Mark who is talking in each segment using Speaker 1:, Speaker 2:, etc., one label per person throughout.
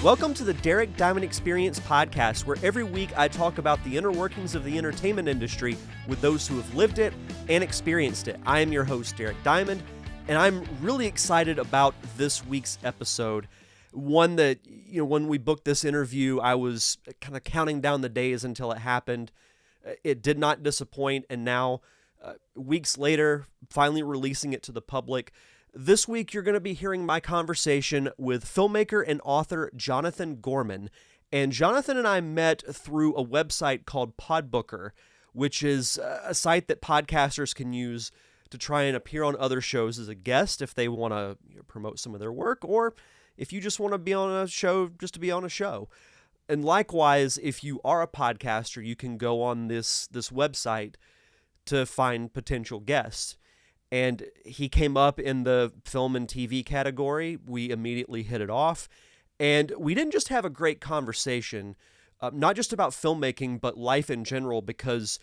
Speaker 1: Welcome to the Derek Diamond Experience podcast, where every week I talk about the inner workings of the entertainment industry with those who have lived it and experienced it. I am your host, Derek Diamond, and I'm really excited about this week's episode. One that, when we booked this interview, I was kind of counting down the days until it happened. It did not disappoint, and now, weeks later, finally releasing it to the public. This week, you're going to be hearing my conversation with filmmaker and author Johnathan Gorman. And Johnathan and I met through a website called Podbooker, which is a site that podcasters can use to try and appear on other shows as a guest if they want to promote some of their work, or if you just want to be on a show just to be on a show. And likewise, if you are a podcaster, you can go on this website to find potential guests. And he came up in the film and TV category. We immediately hit it off. And we didn't just have a great conversation, not just about filmmaking, but life in general, because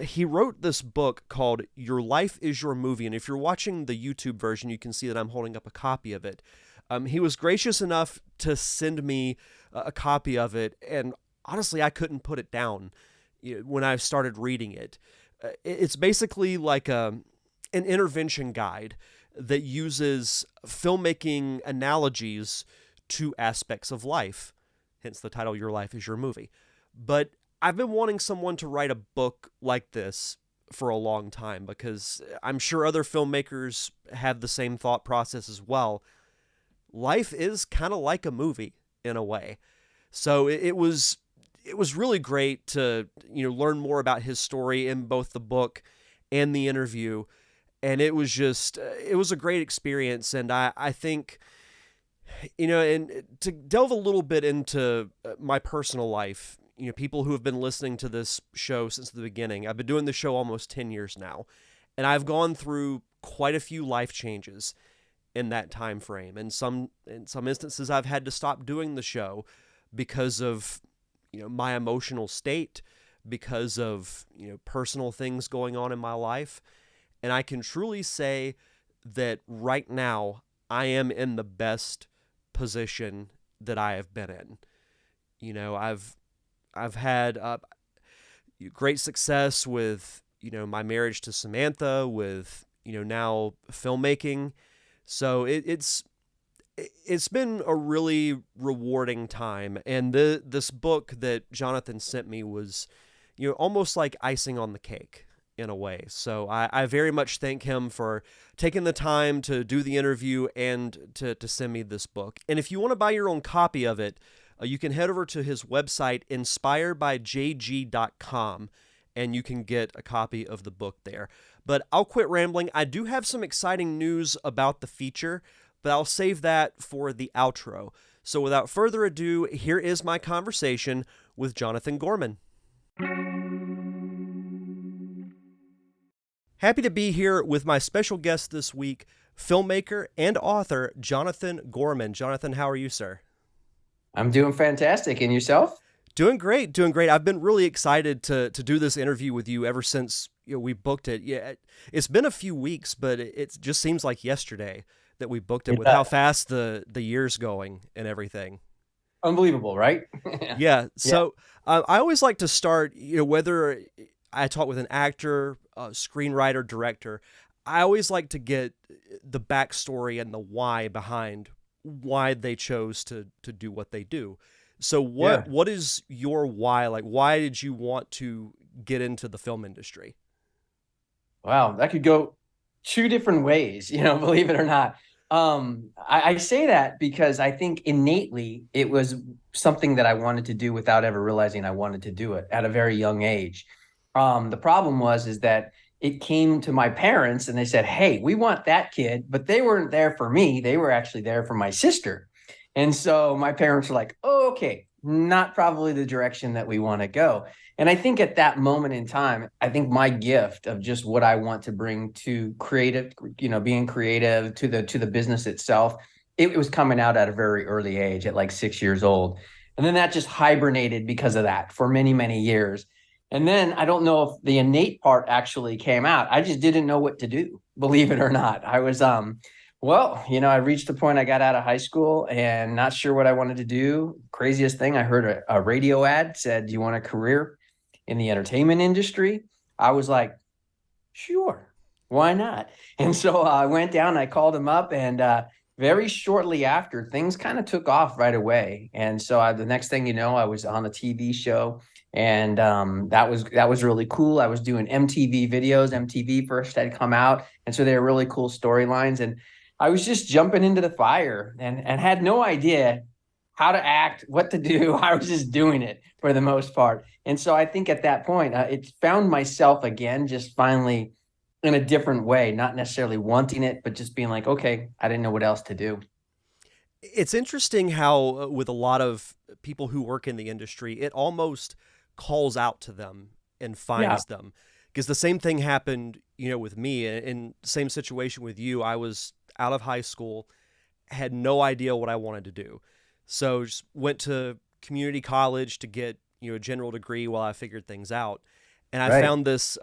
Speaker 1: he wrote this book called Your Life is Your Movie. And if you're watching the YouTube version, you can see that I'm holding up a copy of it. He was gracious enough to send me a copy of it. And honestly, I couldn't put it down when I started reading it. It's basically like an intervention guide that uses filmmaking analogies to aspects of life, hence the title, Your Life is Your Movie. But I've been wanting someone to write a book like this for a long time, because I'm sure other filmmakers have the same thought process as well. Life is kind of like a movie in a way. So it was really great to learn more about his story in both the book and the interview. And it was a great experience. And I think, and to delve a little bit into my personal life, people who have been listening to this show since the beginning, I've been doing the show almost 10 years now, and I've gone through quite a few life changes in that time frame. And in some instances, I've had to stop doing the show because of, my emotional state, because of, personal things going on in my life. And I can truly say that right now I am in the best position that I have been in. I've had great success with, my marriage to Samantha, with, now filmmaking. So it's been a really rewarding time. And this book that Johnathan sent me was, almost like icing on the cake, in a way. So I very much thank him for taking the time to do the interview and to send me this book. And if you want to buy your own copy of it, you can head over to his website, inspiredbyjg.com, and you can get a copy of the book there. But I'll quit rambling. I do have some exciting news about the feature, but I'll save that for the outro. So without further ado, here is my conversation with Johnathan Gorman. Happy to be here with my special guest this week, filmmaker and author Johnathan Gorman. Johnathan, how are you, sir?
Speaker 2: I'm doing fantastic. And yourself?
Speaker 1: Doing great. I've been really excited to do this interview with you ever since we booked it. Yeah, it's been a few weeks, but it just seems like yesterday that we booked it with how fast the year's going and everything.
Speaker 2: Unbelievable, right?
Speaker 1: Yeah. So I always like to start, whether I talk with an actor, screenwriter, director, I always like to get the backstory and the why behind why they chose to do what they do. So what is your why? Like, why did you want to get into the film industry?
Speaker 2: Wow, that could go two different ways, believe it or not. I say that because I think innately it was something that I wanted to do without ever realizing I wanted to do it at a very young age. The problem is that it came to my parents and they said, hey, we want that kid, but they weren't there for me. They were actually there for my sister. And so my parents were like, oh, okay, not probably the direction that we want to go. And I think at that moment in time, I think my gift of just what I want to bring to creative, being creative to the business itself, it was coming out at a very early age at like 6 years old. And then that just hibernated because of that for many, many years. And then I don't know if the innate part actually came out. I just didn't know what to do, believe it or not. I was Well, I reached the point I got out of high school and not sure what I wanted to do. Craziest thing, I heard a radio ad said, "Do you want a career in the entertainment industry?" I was like, sure, why not? And so I went down, I called him up, and very shortly after, things kind of took off right away. And so the next thing you know, I was on a TV show, and that was really cool. I was doing MTV videos. MTV first had come out, and so they were really cool storylines. And I was just jumping into the fire and had no idea how to act, what to do. I was just doing it for the most part. And so I think at that point, it found myself again, just finally in a different way, not necessarily wanting it, but just being like, okay, I didn't know what else to do.
Speaker 1: It's interesting how, with a lot of people who work in the industry, it almost calls out to them and
Speaker 2: Yeah.
Speaker 1: finds them. Because the same thing happened, with me. In same situation with you. I was out of high school, had no idea what I wanted to do, so just went to community college to get a general degree while I figured things out. And I
Speaker 2: Right.
Speaker 1: found this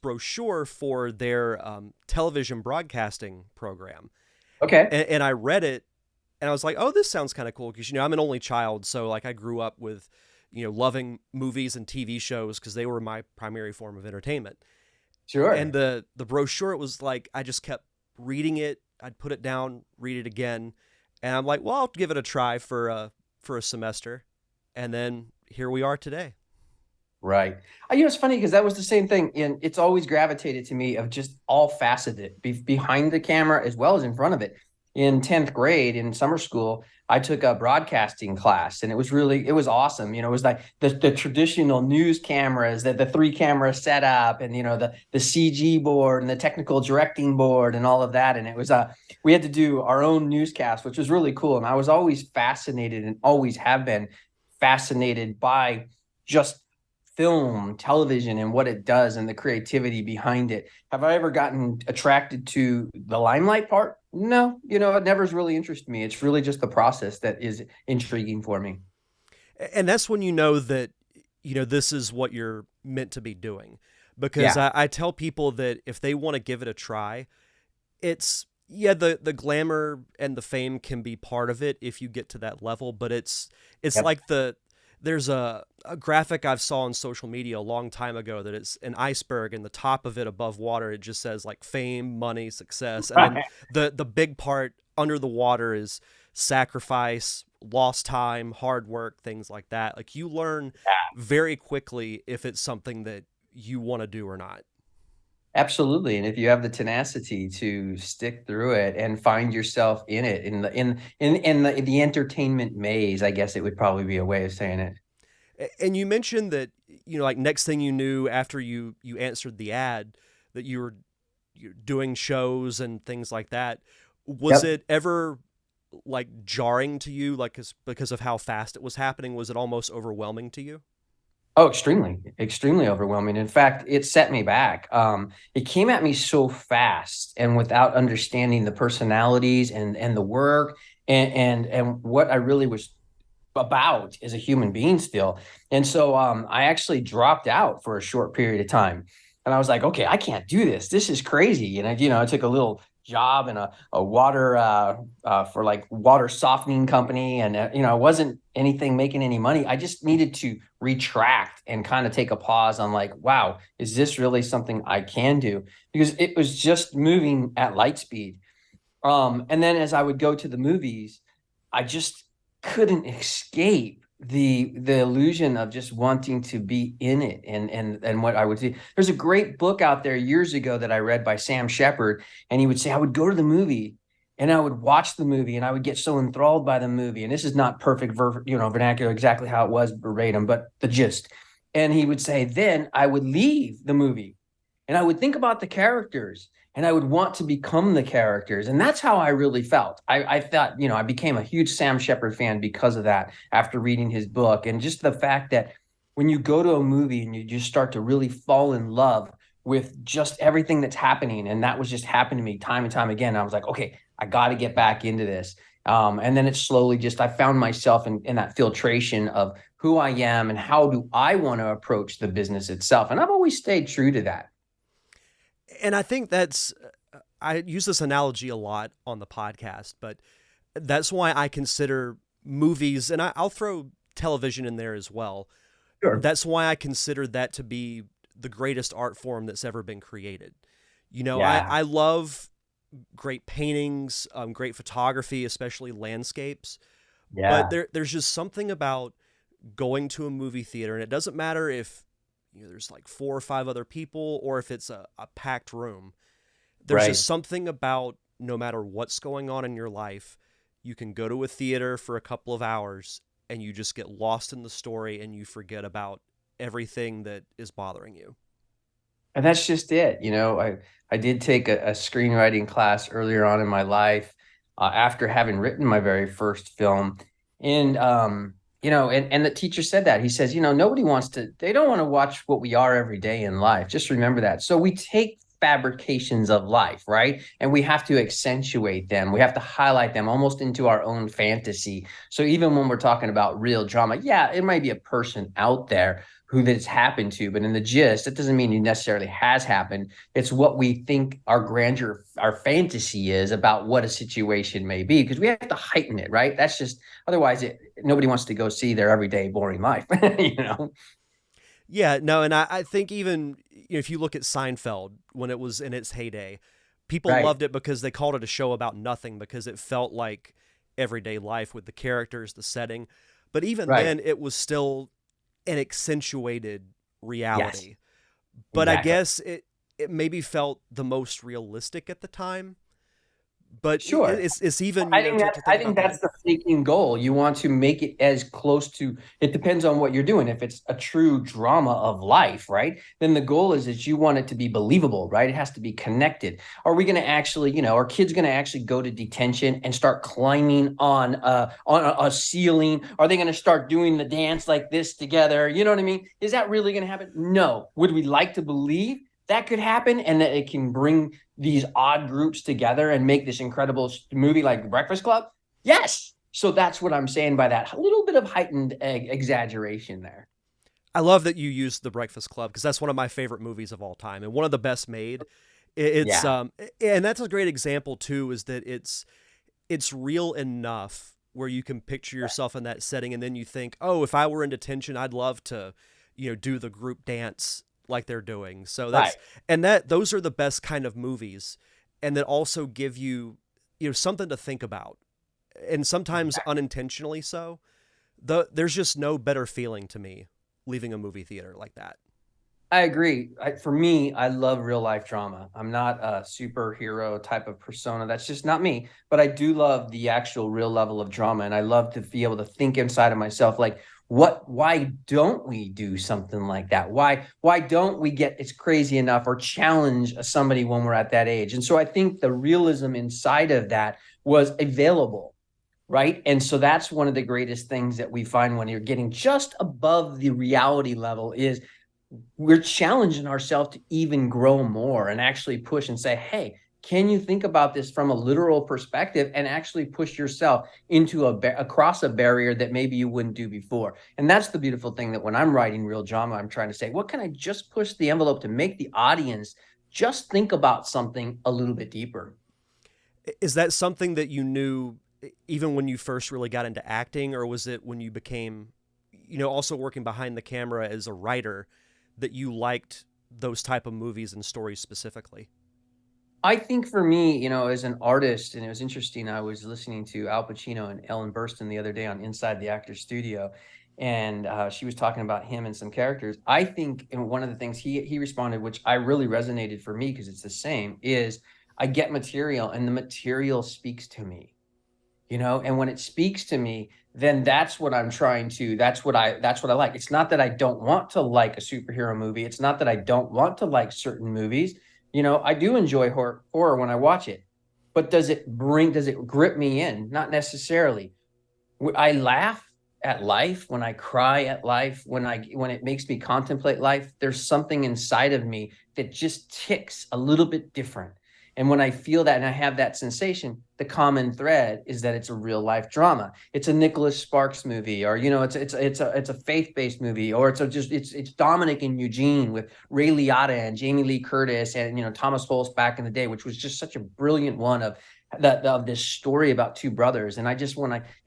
Speaker 1: brochure for their television broadcasting program,
Speaker 2: Okay.
Speaker 1: and I read it, and I was like, "Oh, this sounds kind of cool." Because I'm an only child, so like I grew up with loving movies and TV shows because they were my primary form of entertainment. And
Speaker 2: Sure.
Speaker 1: the brochure, it was like I just kept reading it. I'd put it down, read it again, and I'm like, "Well, I'll give it a try for a semester," and then here we are today.
Speaker 2: Right. It's funny because that was the same thing. And it's always gravitated to me of just all faceted behind the camera as well as in front of it. In 10th grade in summer school, I took a broadcasting class and it was awesome. It was like the traditional news cameras, that the three camera setup and, the CG board and the technical directing board and all of that. And it was, we had to do our own newscast, which was really cool. And I was always fascinated and always have been fascinated by just film, television, and what it does and the creativity behind it. Have I ever gotten attracted to the limelight part? No, it never's really interested me. It's really just the process that is intriguing for me.
Speaker 1: And that's when you know that this is what you're meant to be doing. Because
Speaker 2: Yeah.
Speaker 1: I tell people that if they want to give it a try, it's yeah, the glamour and the fame can be part of it if you get to that level, but it's
Speaker 2: Yep.
Speaker 1: like there's a graphic I've saw on social media a long time ago that it's an iceberg, and the top of it above water, it just says like fame, money, success, and then
Speaker 2: Right.
Speaker 1: the big part under the water is sacrifice, lost time, hard work, things like that. Like you learn very quickly if it's something that you want to do or not.
Speaker 2: Absolutely. And if you have the tenacity to stick through it and find yourself in it, in the entertainment maze, I guess it would probably be a way of saying it.
Speaker 1: And you mentioned that like next thing you knew after you answered the ad that you're doing shows and things like that. Was
Speaker 2: Yep.
Speaker 1: it ever like jarring to you, like because of how fast it was happening? Was it almost overwhelming to you?
Speaker 2: Oh, extremely, extremely overwhelming. In fact, it set me back. It came at me so fast and without understanding the personalities and the work and what I really was about as a human being still. And so I actually dropped out for a short period of time. And I was like, okay, I can't do this. This is crazy. And I took a little job in a water for like water softening company. And, I wasn't anything making any money. I just needed to retract and kind of take a pause on like, wow, is this really something I can do? Because it was just moving at light speed. And then as I would go to the movies, I just couldn't escape the illusion of just wanting to be in it and what I would see. There's a great book out there years ago that I read by Sam Shepard, and he would say I would go to the movie and I would watch the movie and I would get so enthralled by the movie. And this is not perfect vernacular exactly how it was verbatim, but the gist. And he would say, then I would leave the movie and I would think about the characters and I would want to become the characters. And that's how I really felt. I thought, I became a huge Sam Shepard fan because of that after reading his book. And just the fact that when you go to a movie and you just start to really fall in love with just everything that's happening, and that was just happening to me time and time again. I was like, okay, I got to get back into this. And then it slowly just, I found myself in that filtration of who I am and how do I want to approach the business itself. And I've always stayed true to that.
Speaker 1: And I think that's I use this analogy a lot on the podcast, but that's why I consider movies, and I'll throw television in there as well.
Speaker 2: Sure.
Speaker 1: That's why I consider that to be the greatest art form that's ever been created.
Speaker 2: Yeah.
Speaker 1: I love great paintings, great photography, especially landscapes. But
Speaker 2: Yeah.
Speaker 1: there's just something about going to a movie theater, and it doesn't matter if there's like four or five other people or if it's a packed room. There's just
Speaker 2: Right.
Speaker 1: something about no matter what's going on in your life, you can go to a theater for a couple of hours and you just get lost in the story and you forget about everything that is bothering you.
Speaker 2: And that's just it. I did take a screenwriting class earlier on in my life, after having written my very first film. And, and the teacher said that. He says, they don't want to watch what we are every day in life. Just remember that. So we take fabrications of life, right? And we have to accentuate them. We have to highlight them almost into our own fantasy. So even when we're talking about real drama, yeah, it might be a person out there who this happened to, but in the gist, it doesn't mean it necessarily has happened. It's what we think our grandeur, our fantasy is about what a situation may be, because we have to heighten it, right? That's just, otherwise nobody wants to go see their everyday boring life, you know?
Speaker 1: Yeah, no, and I think even if you look at Seinfeld when it was in its heyday, people
Speaker 2: Right,
Speaker 1: loved it because they called it a show about nothing because it felt like everyday life with the characters, the setting. But even
Speaker 2: right.
Speaker 1: then, it was still an accentuated
Speaker 2: Yes,
Speaker 1: reality. But I
Speaker 2: exactly.
Speaker 1: guess it maybe felt the most realistic at the time. But
Speaker 2: Sure.
Speaker 1: it's even
Speaker 2: I think
Speaker 1: to
Speaker 2: I
Speaker 1: think
Speaker 2: think
Speaker 1: about that.
Speaker 2: that's the thinking goal. You want to make it as close to, it depends on what you're doing. If it's a true drama of life, right? Then the goal is that you want it to be believable, right? It has to be connected. Are we going to actually, are kids going to actually go to detention and start climbing on a ceiling? Are they going to start doing the dance like this together? You know what I mean? Is that really going to happen? No. Would we like to believe that could happen and that it can bring these odd groups together and make this incredible movie like Breakfast Club? Yes. So that's what I'm saying by that. A little bit of heightened exaggeration there.
Speaker 1: I love that you used The Breakfast Club because that's one of my favorite movies of all time and one of the best made. It's
Speaker 2: Yeah.
Speaker 1: and that's a great example too. Is that it's real enough where you can picture yourself in that setting, and then you think, oh, if I were in detention, I'd love to, do the group dance like they're doing. So
Speaker 2: Right.
Speaker 1: those are the best kind of movies, and that also give you, something to think about, and sometimes unintentionally so. There's just no better feeling to me leaving a movie theater like that.
Speaker 2: I agree. For me, I love real life drama. I'm not a superhero type of persona. That's just not me. But I do love the actual real level of drama. And I love to be able to think inside of myself, like, why don't we do something like that? Why don't we get it's crazy enough or challenge somebody when we're at that age? And so I think the realism inside of that was available. Right. And so that's one of the greatest things that we find when you're getting just above the reality level is we're challenging ourselves to even grow more and actually push and say, hey, can you think about this from a literal perspective and actually push yourself into across a barrier that maybe you wouldn't do before? And that's the beautiful thing, that when I'm writing real drama, I'm trying to say, what can I just push the envelope to make the audience just think about something a little bit deeper?
Speaker 1: Is that something that you knew even when you first really got into acting, or was it when you became, also working behind the camera as a writer, that you liked those type of movies and stories specifically?
Speaker 2: I think for me, as an artist, and it was interesting, I was listening to Al Pacino and Ellen Burstyn the other day on Inside the Actor's Studio, and she was talking about him and some characters. I think, and one of the things he responded, which I really resonated for me because it's the same, is I get material and the material speaks to me, and when it speaks to me, then that's what I'm trying to, that's what I like. It's not that I don't want to like a superhero movie. It's not that I don't want to like certain movies. I do enjoy horror when I watch it, but does it grip me in? Not necessarily. I laugh at life, when I cry at life, when it makes me contemplate life. There's something inside of me that just ticks a little bit different. And when I feel that and I have that sensation, the common thread is that it's a real life drama. It's a Nicholas Sparks movie, or it's a faith-based movie, or it's Dominic and Eugene with Ray Liotta and Jamie Lee Curtis and Thomas Holst back in the day, which was just such a brilliant one of this story about two brothers. And it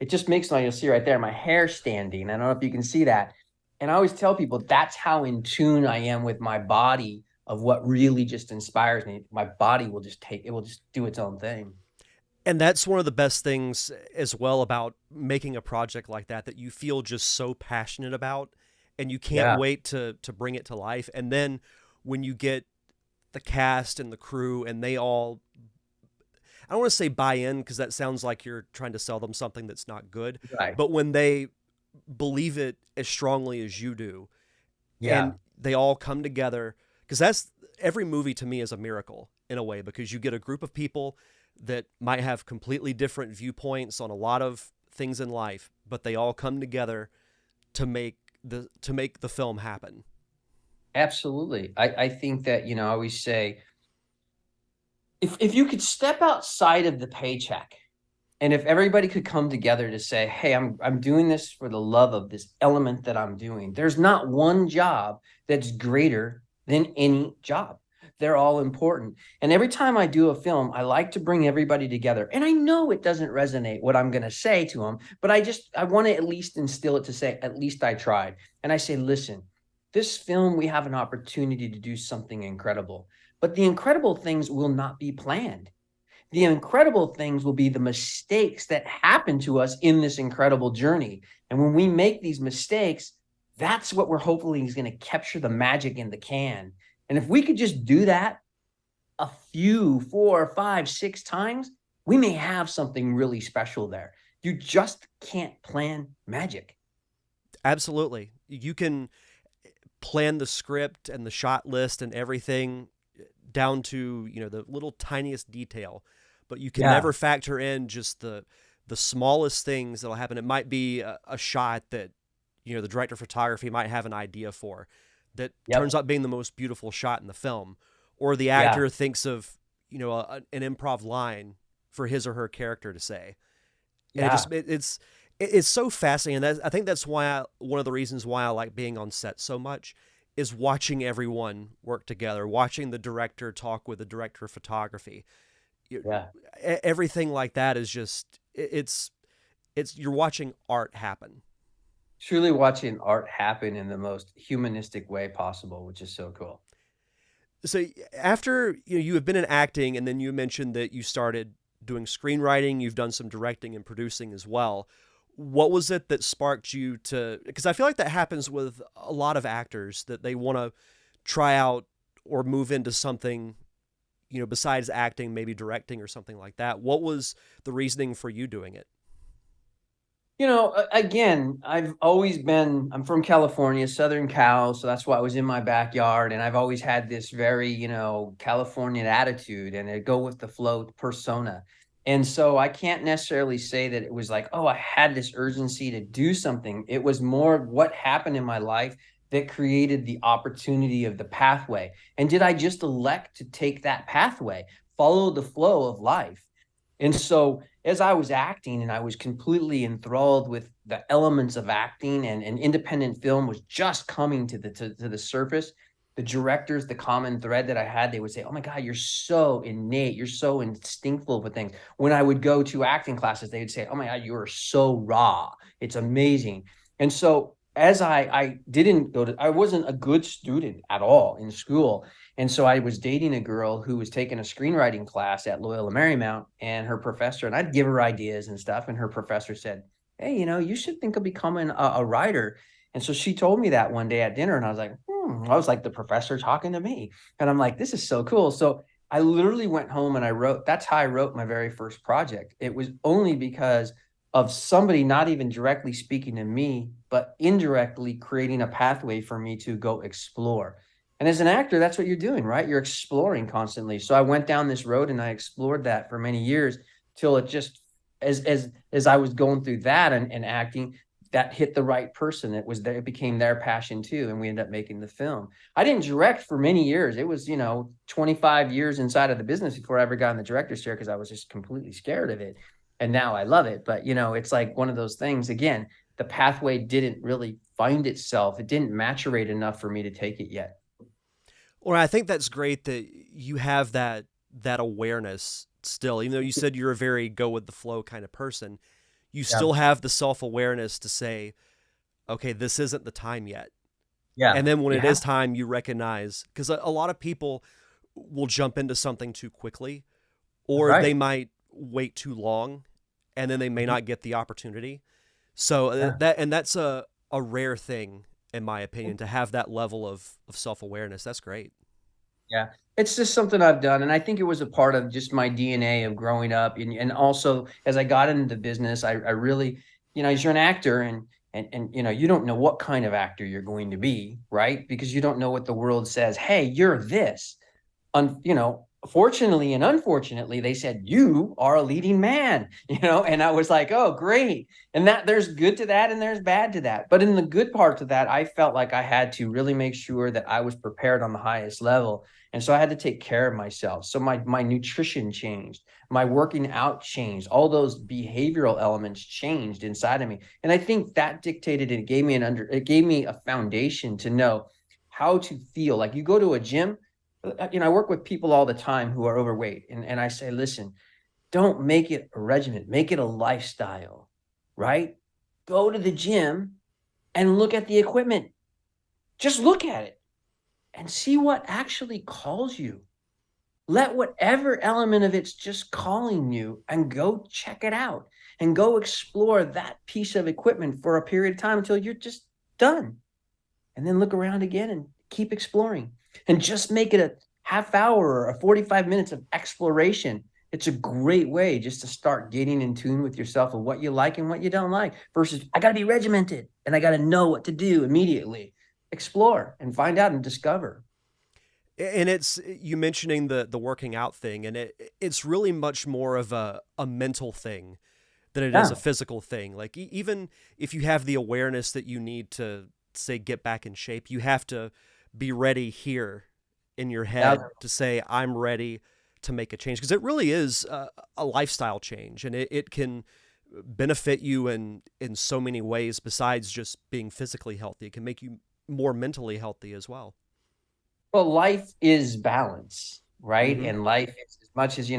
Speaker 2: just makes you'll see right there, my hair standing. I don't know if you can see that. And I always tell people that's how in tune I am with my body, of what really just inspires me. My body will just do its own thing.
Speaker 1: And that's one of the best things as well about making a project like that you feel just so passionate about, and you can't wait to bring it to life. And then when you get the cast and the crew and they all, I don't want to say buy in, because that sounds like you're trying to sell them something that's not good.
Speaker 2: Right.
Speaker 1: But when they believe it as strongly as you do,
Speaker 2: yeah,
Speaker 1: and they all come together, because that's every movie to me is a miracle in a way, because you get a group of people that might have completely different viewpoints on a lot of things in life, but they all come together to make the film happen.
Speaker 2: Absolutely. I think that, I always say, if you could step outside of the paycheck, and if everybody could come together to say, hey, I'm doing this for the love of this element that I'm doing, there's not one job that's greater than any job. They're all important. And every time I do a film, I like to bring everybody together. And I know it doesn't resonate what I'm going to say to them, but I want to at least instill it to say, at least I tried. And I say, listen, this film, we have an opportunity to do something incredible, but the incredible things will not be planned. The incredible things will be the mistakes that happen to us in this incredible journey. And when we make these mistakes, that's what we're hopefully is going to capture the magic in the can. And if we could just do that a few, 4, 5, 6 times, we may have something really special there. You just can't plan magic.
Speaker 1: Absolutely. You can plan the script and the shot list and everything down to, the little tiniest detail, but you can never factor in just the smallest things that'll happen. It might be a shot that, the director of photography might have an idea for that turns out being the most beautiful shot in the film, or the actor thinks of, an improv line for his or her character to say. And it's so fascinating. And I think that's why one of the reasons why I like being on set so much is watching everyone work together, watching the director talk with the director of photography. Everything like that is just, it's you're watching art happen.
Speaker 2: Truly watching art happen in the most humanistic way possible, which is so cool.
Speaker 1: So after you have been in acting, and then you mentioned that you started doing screenwriting, you've done some directing and producing as well. What was it that sparked you to, because I feel like that happens with a lot of actors, that they want to try out or move into something, besides acting, maybe directing or something like that. What was the reasoning for you doing it?
Speaker 2: Again, I'm from California, Southern Cal. So that's why I was in my backyard. And I've always had this very, Californian attitude and a go with the flow persona. And so I can't necessarily say that it was like, oh, I had this urgency to do something. It was more what happened in my life that created the opportunity of the pathway. And did I just elect to take that pathway, follow the flow of life? And so as I was acting, and I was completely enthralled with the elements of acting, and independent film was just coming to the surface, the directors, the common thread that I had, they would say, oh my God, you're so innate, you're so instinctful with things. When I would go to acting classes, they would say, oh my God, you are so raw. It's amazing. And so as I wasn't a good student at all in school. And so I was dating a girl who was taking a screenwriting class at Loyola Marymount, and her professor, and I'd give her ideas and stuff. And her professor said, hey, you should think of becoming a writer. And so she told me that one day at dinner, and I was like, I was like the professor talking to me. And I'm like, this is so cool. So I literally went home and that's how I wrote my very first project. It was only because of somebody not even directly speaking to me, but indirectly creating a pathway for me to go explore. And as an actor, that's what you're doing, right? You're exploring constantly. So I went down this road and I explored that for many years till it just, as I was going through that and acting, that hit the right person. It became their passion too. And we ended up making the film. I didn't direct for many years. It was, 25 years inside of the business before I ever got in the director's chair, because I was just completely scared of it. And now I love it. But, it's like one of those things, again, the pathway didn't really find itself. It didn't maturate enough for me to take it yet.
Speaker 1: Well, I think that's great that you have that awareness still, even though you said you're a very go with the flow kind of person, you still have the self-awareness to say, okay, this isn't the time yet.
Speaker 2: Yeah.
Speaker 1: And then when it is time, you recognize, because a lot of people will jump into something too quickly, or they might wait too long, and then they may not get the opportunity. So that's a rare thing, in my opinion, to have that level of self-awareness. That's great.
Speaker 2: Yeah, it's just something I've done. And I think it was a part of just my DNA of growing up. And also as I got into the business, I really, as you're an actor and you don't know what kind of actor you're going to be, right? Because you don't know what the world says. Hey, you're this. Fortunately and unfortunately, they said, you are a leading man, and I was like, oh, great. And that there's good to that and there's bad to that. But in the good parts of that, I felt like I had to really make sure that I was prepared on the highest level. And so I had to take care of myself. So my nutrition changed, my working out changed, all those behavioral elements changed inside of me. And I think that dictated, it gave me a foundation to know how to feel. Like you go to a gym, I work with people all the time who are overweight. And I say, listen, don't make it a regimen, make it a lifestyle, right? Go to the gym and look at the equipment. Just look at it and see what actually calls you. Let whatever element of it's just calling you and go check it out and go explore that piece of equipment for a period of time until you're just done. And then look around again and keep exploring. And just make it a half hour or 45 minutes of exploration. It's a great way just to start getting in tune with yourself and what you like and what you don't like, versus I got to be regimented and I got to know what to do immediately. Explore and find out and discover.
Speaker 1: And it's you mentioning the working out thing, and it's really much more of a mental thing than it is a physical thing. Like even if you have the awareness that you need to, say, get back in shape, you have to be ready here in your head to say, I'm ready to make a change. Because it really is a lifestyle change, and it can benefit you in so many ways besides just being physically healthy. It can make you more mentally healthy as well.
Speaker 2: Well, life is balance, right?
Speaker 1: Mm-hmm.
Speaker 2: And life is, as much as,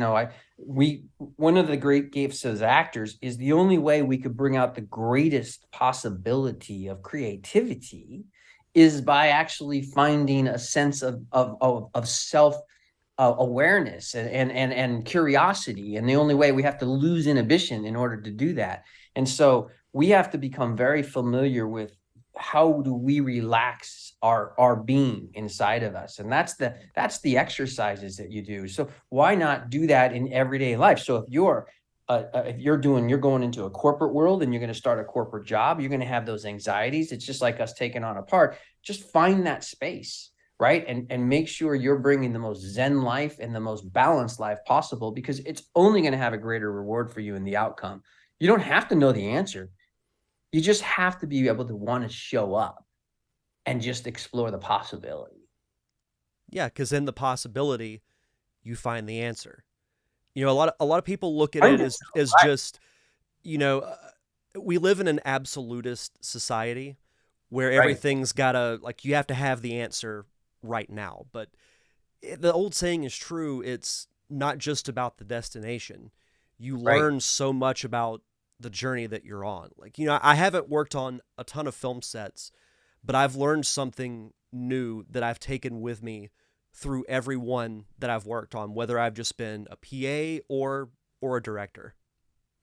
Speaker 2: one of the great gifts as actors is the only way we could bring out the greatest possibility of creativity is by actually finding a sense of self awareness and curiosity. And the only way, we have to lose inhibition in order to do that. And so we have to become very familiar with how do we relax our being inside of us. And that's the exercises that you do. So why not do that in everyday life? So if you're going into a corporate world and you're going to start a corporate job, you're going to have those anxieties. It's just like us taking on a part. Just find that space, right? And make sure you're bringing the most Zen life and the most balanced life possible, because it's only going to have a greater reward for you in the outcome. You don't have to know the answer. You just have to be able to want to show up and just explore the possibility.
Speaker 1: Yeah, because in the possibility, you find the answer. A lot of people look at it as just, we live in an absolutist society where everything's gotta, like, you have to have the answer right now. But the old saying is true. It's not just about the destination. You learn so much about the journey that you're on. Like, I haven't worked on a ton of film sets, but I've learned something new that I've taken with me through every one that I've worked on, whether I've just been a PA or a director.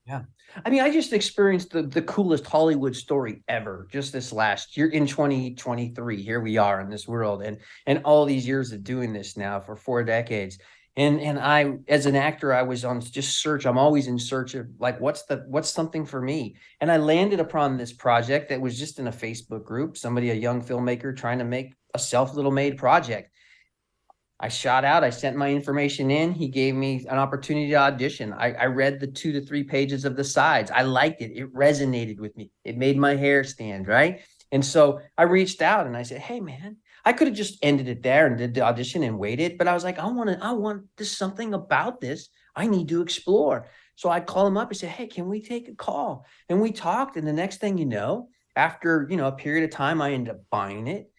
Speaker 2: Yeah. I mean, I just experienced the coolest Hollywood story ever just this last year in 2023. Here we are in this world, and all these years of doing this now for 4 decades. And I, as an actor, I was on just search. I'm always in search of, like, what's something for me. And I landed upon this project that was just in a Facebook group, a young filmmaker trying to make a little made project. I shot out. I sent my information in. He gave me an opportunity to audition. I read the 2 to 3 pages of the sides. I liked it. It resonated with me. It made my hair stand, right? And so I reached out and I said, hey, man, I could have just ended it there and did the audition and waited. But I was like, I want this, something about this I need to explore. So I called him up and said, hey, can we take a call? And we talked. And the next thing you know, after, a period of time, I ended up buying it.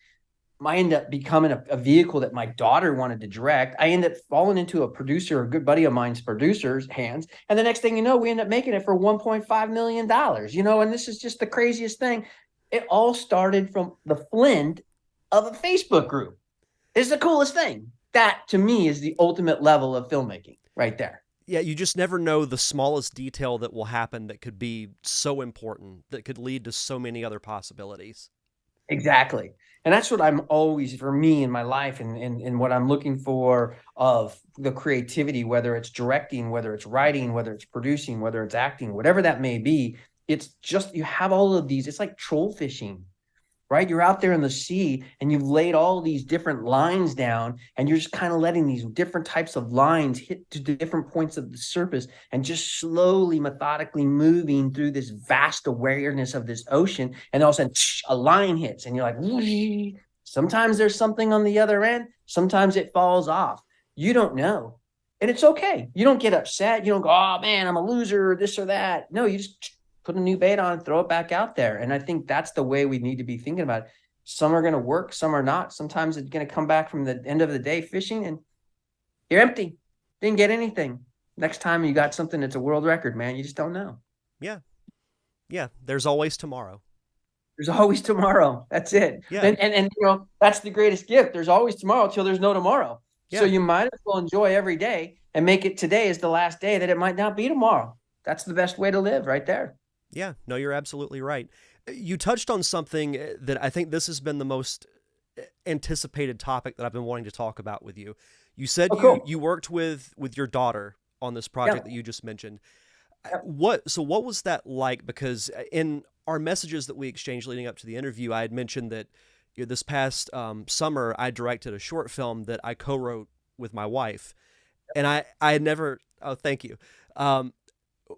Speaker 2: I ended up becoming a vehicle that my daughter wanted to direct. I ended up falling into a producer, a good buddy of mine's producer's hands. And the next thing you know, we ended up making it for $1.5 million, and this is just the craziest thing. It all started from the flint of a Facebook group. It's the coolest thing. That to me is the ultimate level of filmmaking right there.
Speaker 1: Yeah, you just never know the smallest detail that will happen that could be so important, that could lead to so many other possibilities.
Speaker 2: Exactly. And that's what I'm always, for me in my life, and what I'm looking for of the creativity, whether it's directing, whether it's writing, whether it's producing, whether it's acting, whatever that may be. It's just, you have all of these. It's like troll fishing, right? You're out there in the sea and you've laid all these different lines down, and you're just kind of letting these different types of lines hit to different points of the surface and just slowly, methodically moving through this vast awareness of this ocean. And all of a sudden, a line hits and you're like, whoosh. Sometimes there's something on the other end. Sometimes it falls off. You don't know. And it's okay. You don't get upset. You don't go, oh man, I'm a loser, or this or that. No, you just put a new bait on, throw it back out there. And I think that's the way we need to be thinking about it. Some are going to work, some are not. Sometimes it's going to come back from the end of the day fishing and you're empty. Didn't get anything. Next time you got something that's a world record, man, you just don't know.
Speaker 1: Yeah. Yeah. There's always tomorrow.
Speaker 2: There's always tomorrow. That's it.
Speaker 1: Yeah.
Speaker 2: And that's the greatest gift. There's always tomorrow till there's no tomorrow. Yeah. So you might as well enjoy every day and make it today as the last day that it might not be tomorrow. That's the best way to live right there.
Speaker 1: Yeah, no, you're absolutely right. You touched on something that I think this has been the most anticipated topic that I've been wanting to talk about with you. You said you worked with your daughter on this project that you just mentioned. What was that like? Because in our messages that we exchanged leading up to the interview, I had mentioned that this past summer I directed a short film that I co-wrote with my wife, and I had never. Oh, thank you.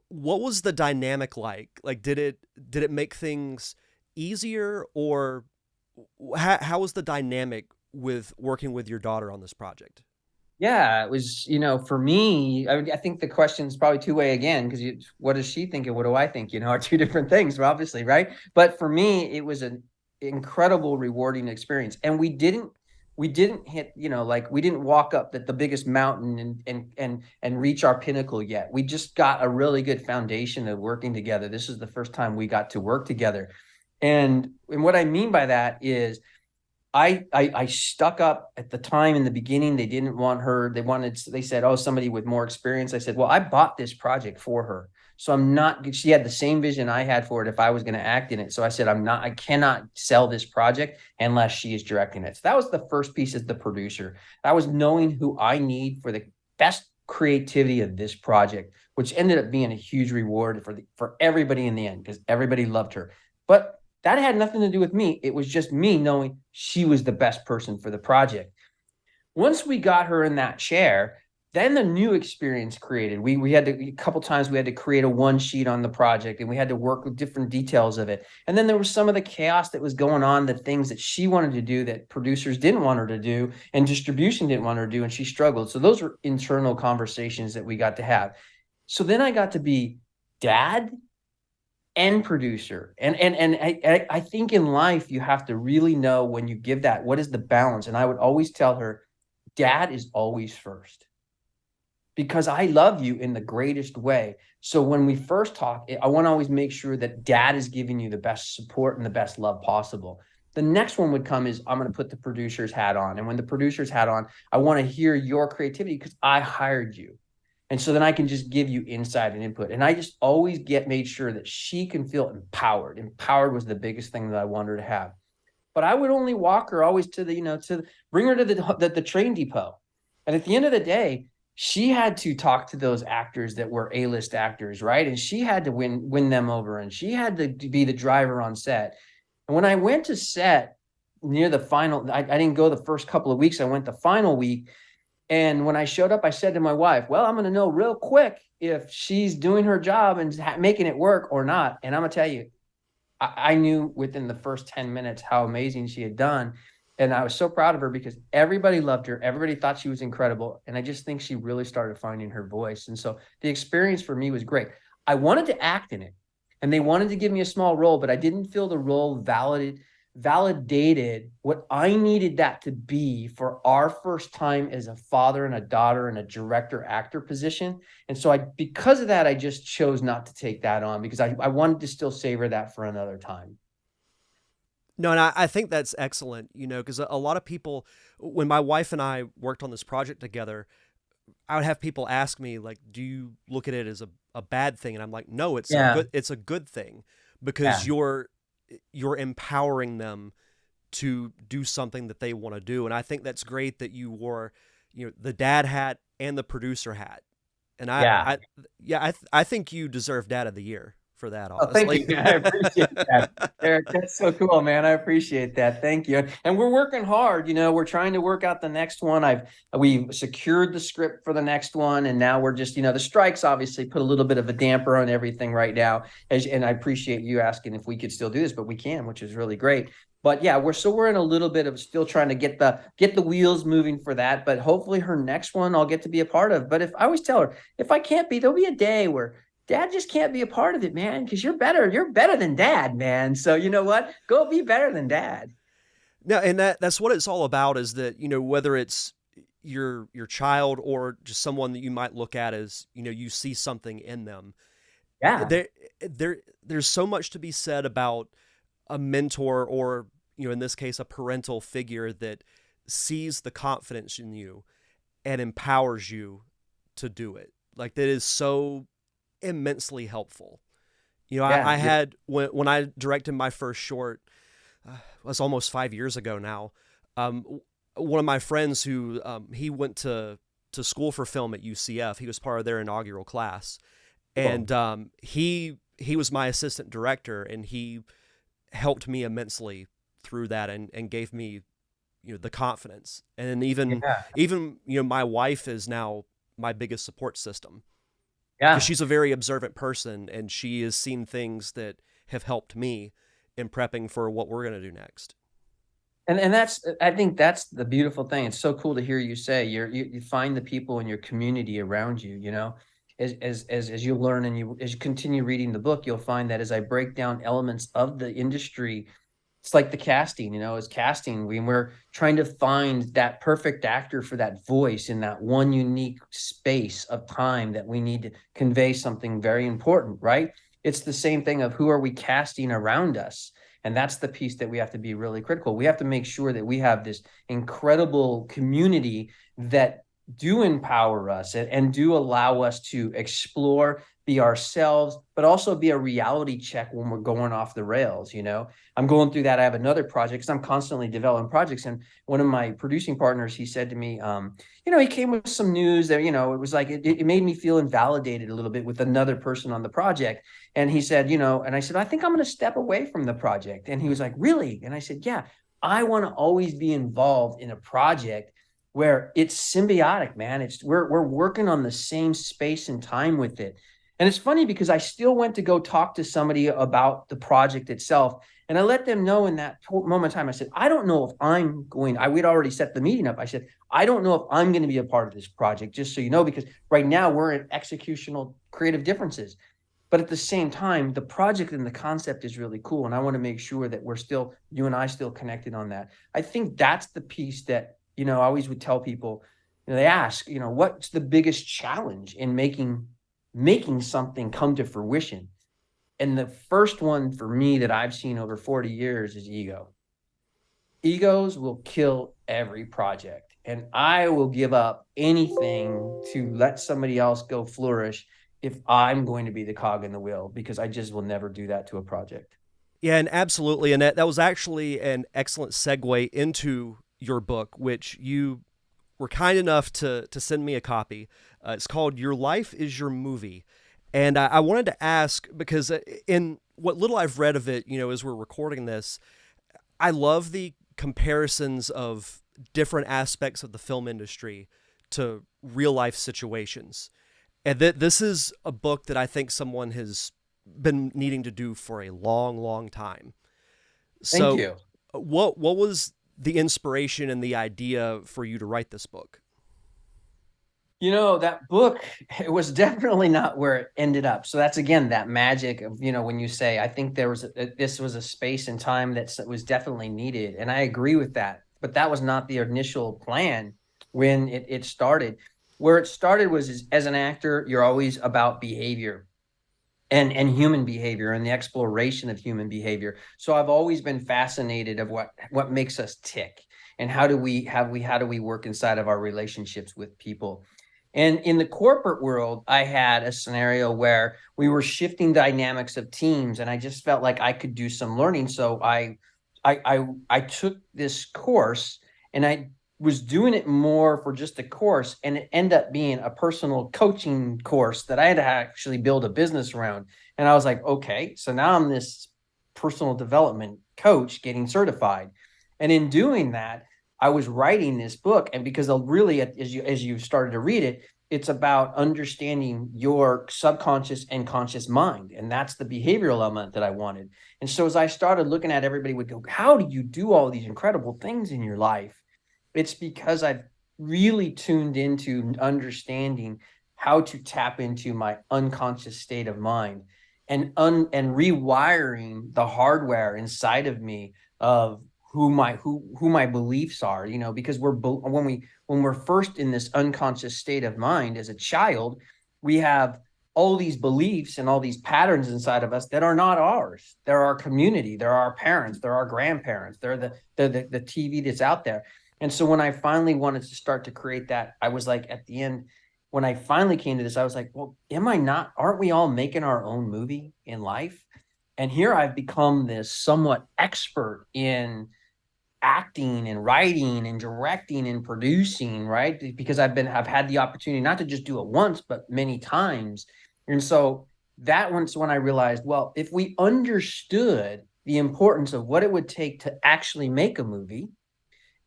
Speaker 1: What was the dynamic like? Like, did it make things easier, or how was the dynamic with working with your daughter on this project?
Speaker 2: Yeah, it was, for me, I think the question is probably two-way again, because what does she think and what do I think, are two different things, obviously, right? But for me, it was an incredible, rewarding experience. And we didn't hit, we didn't walk up the biggest mountain and reach our pinnacle yet. We just got a really good foundation of working together. This is the first time we got to work together. And what I mean by that is I stuck up at the time in the beginning. They didn't want her. They said, oh, somebody with more experience. I said, well, I bought this project for her. So she had the same vision I had for it if I was going to act in it. So I said, I cannot sell this project unless she is directing it. So that was the first piece as the producer. That was knowing who I need for the best creativity of this project, which ended up being a huge reward for everybody in the end, because everybody loved her. But that had nothing to do with me. It was just me knowing she was the best person for the project. Once we got her in that chair, then the new experience created. We had to, a couple times we had to create a one sheet on the project, and we had to work with different details of it. And then there was some of the chaos that was going on, the things that she wanted to do that producers didn't want her to do and distribution didn't want her to do, and she struggled. So those were internal conversations that we got to have. So then I got to be dad and producer. And I think in life, you have to really know when you give that, what is the balance? And I would always tell her, dad is always first, because I love you in the greatest way. So when we first talk, I want to always make sure that dad is giving you the best support and the best love possible. The next one would come is I'm going to put the producer's hat on. And when the producer's hat on, I want to hear your creativity because I hired you. And so then I can just give you insight and input. And I just always made sure that she can feel empowered. Empowered was the biggest thing that I wanted her to have. But I would only walk her always to bring her to the train depot. And at the end of the day, she had to talk to those actors that were A-list actors, right? And she had to win them over, and she had to be the driver on set. And when I went to set near the final, I didn't go the first couple of weeks. I went the final week. And when I showed up, I said to my wife, well, I'm going to know real quick if she's doing her job and making it work or not. And I'm going to tell you, I knew within the first 10 minutes how amazing she had done. And I was so proud of her because everybody loved her. Everybody thought she was incredible. And I just think she really started finding her voice. And so the experience for me was great. I wanted to act in it and they wanted to give me a small role, but I didn't feel the role validated what I needed that to be for our first time as a father and a daughter and a director actor position. And so because of that, I just chose not to take that on because I wanted to still savor that for another time.
Speaker 1: No, and I think that's excellent, because a lot of people, when my wife and I worked on this project together, I would have people ask me, like, do you look at it as a bad thing? And I'm like, no, it's a good thing because you're empowering them to do something that they want to do. And I think that's great that you wore, the dad hat and the producer hat. And I think you deserve Dad of the Year for that. Honestly.
Speaker 2: Thank you. I appreciate that, Eric. That's so cool, man. I appreciate that. Thank you. And we're working hard. We're trying to work out the next one. We secured the script for the next one, and now we're just, the strikes obviously put a little bit of a damper on everything right now. And I appreciate you asking if we could still do this, but we can, which is really great. But yeah, we're in a little bit of still trying to get the wheels moving for that. But hopefully her next one I'll get to be a part of. But if I always tell her, if I can't be, there'll be a day where Dad just can't be a part of it, man, because you're better than Dad, man. So you know what? Go be better than Dad.
Speaker 1: No, and that's what it's all about is that, whether it's your child or just someone that you might look at as, you see something in them.
Speaker 2: Yeah.
Speaker 1: There's so much to be said about a mentor or, in this case, a parental figure that sees the confidence in you and empowers you to do it. Like that is so immensely helpful. I had when I directed my first short, it was almost 5 years ago now. One of my friends who he went to school for film at UCF. He was part of their inaugural class, and he was my assistant director, and he helped me immensely through that, and gave me the confidence. And even my wife is now my biggest support system. Yeah, because she's a very observant person, and she has seen things that have helped me in prepping for what we're going to do next.
Speaker 2: And I think that's the beautiful thing. It's so cool to hear you say you find the people in your community around you. As you learn and as you continue reading the book, you'll find that as I break down elements of the industry, it's like the casting, as casting, we're trying to find that perfect actor for that voice in that one unique space of time that we need to convey something very important, right? It's the same thing of who are we casting around us? And that's the piece that we have to be really critical. We have to make sure that we have this incredible community that do empower us and do allow us to explore, be ourselves, but also be a reality check when we're going off the rails. I'm going through that. I have another project because I'm constantly developing projects. And one of my producing partners, he said to me, he came with some news that, it was like, it made me feel invalidated a little bit with another person on the project. And he said, and I said, I think I'm going to step away from the project. And he was like, really? And I said, yeah, I want to always be involved in a project where it's symbiotic, man. We're working on the same space and time with it. And it's funny because I still went to go talk to somebody about the project itself. And I let them know in that moment of time, I said, I don't know if I'm going, we'd already set the meeting up. I said, I don't know if I'm going to be a part of this project, just so you know, because right now we're in executional creative differences. But at the same time, the project and the concept is really cool. And I want to make sure that you and I still connected on that. I think that's the piece that, I always would tell people, they ask, what's the biggest challenge in making something come to fruition? And the first one for me that I've seen over 40 years is ego. Egos will kill every project. And I will give up anything to let somebody else go flourish if I'm going to be the cog in the wheel, because I just will never do that to a project.
Speaker 1: Yeah, and absolutely. And that was actually an excellent segue into your book, which you were kind enough to send me a copy. It's called Your Life is Your Movie. And I wanted to ask, because in what little I've read of it, as we're recording this, I love the comparisons of different aspects of the film industry to real life situations. And this is a book that I think someone has been needing to do for a long, long time.
Speaker 2: Thank
Speaker 1: So
Speaker 2: you.
Speaker 1: what was the inspiration and the idea for you to write this book?
Speaker 2: That book, it was definitely not where it ended up. So that's again that magic of, when you say, I think this was a space and time that was definitely needed. And I agree with that. But that was not the initial plan when it started. Where it started was as an actor, you're always about behavior and human behavior and the exploration of human behavior. So I've always been fascinated of what makes us tick and how do we work inside of our relationships with people. And in the corporate world, I had a scenario where we were shifting dynamics of teams, and I just felt like I could do some learning. So I took this course, and I was doing it more for just a course, and it ended up being a personal coaching course that I had to actually build a business around. And I was like, okay, so now I'm this personal development coach getting certified. And in doing that, I was writing this book, and because really, as you started to read it, it's about understanding your subconscious and conscious mind, and that's the behavioral element that I wanted. And so, as I started looking at everybody would go, "How do you do all these incredible things in your life?" It's because I've really tuned into understanding how to tap into my unconscious state of mind and rewiring the hardware inside of me of who my beliefs are, because when we're first in this unconscious state of mind as a child, we have all these beliefs and all these patterns inside of us that are not ours. They're our community, they're our parents, they're our grandparents, they're the TV that's out there. And so when I finally wanted to start to create that, I was like, at the end, when I finally came to this, I was like, well, aren't we all making our own movie in life? And here I've become this somewhat expert in acting and writing and directing and producing, right? Because I've had the opportunity not to just do it once, but many times. And so that was when I realized, well, if we understood the importance of what it would take to actually make a movie,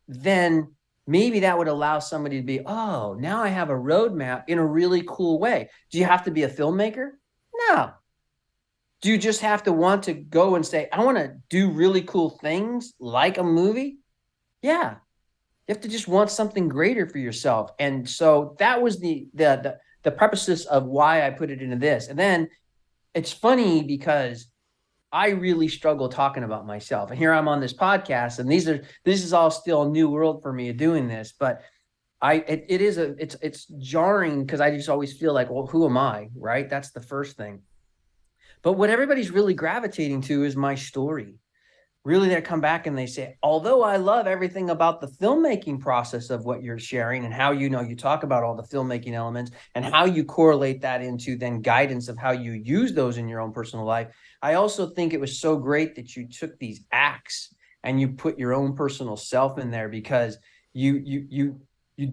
Speaker 2: then maybe that would allow somebody to be, oh, now I have a roadmap in a really cool way. Do you have to be a filmmaker? No. Do you just have to want to go and say, I want to do really cool things like a movie? Yeah. You have to just want something greater for yourself. And so that was the purposes of why I put it into this. And then it's funny because I really struggle talking about myself. And here I'm on this podcast, and this is all still a new world for me doing this. But it's jarring because I just always feel like, well, who am I? Right? That's the first thing. But what everybody's really gravitating to is my story. Really, they come back and they say, although I love everything about the filmmaking process of what you're sharing and how you talk about all the filmmaking elements and how you correlate that into then guidance of how you use those in your own personal life. I also think it was so great that you took these acts and you put your own personal self in there, because you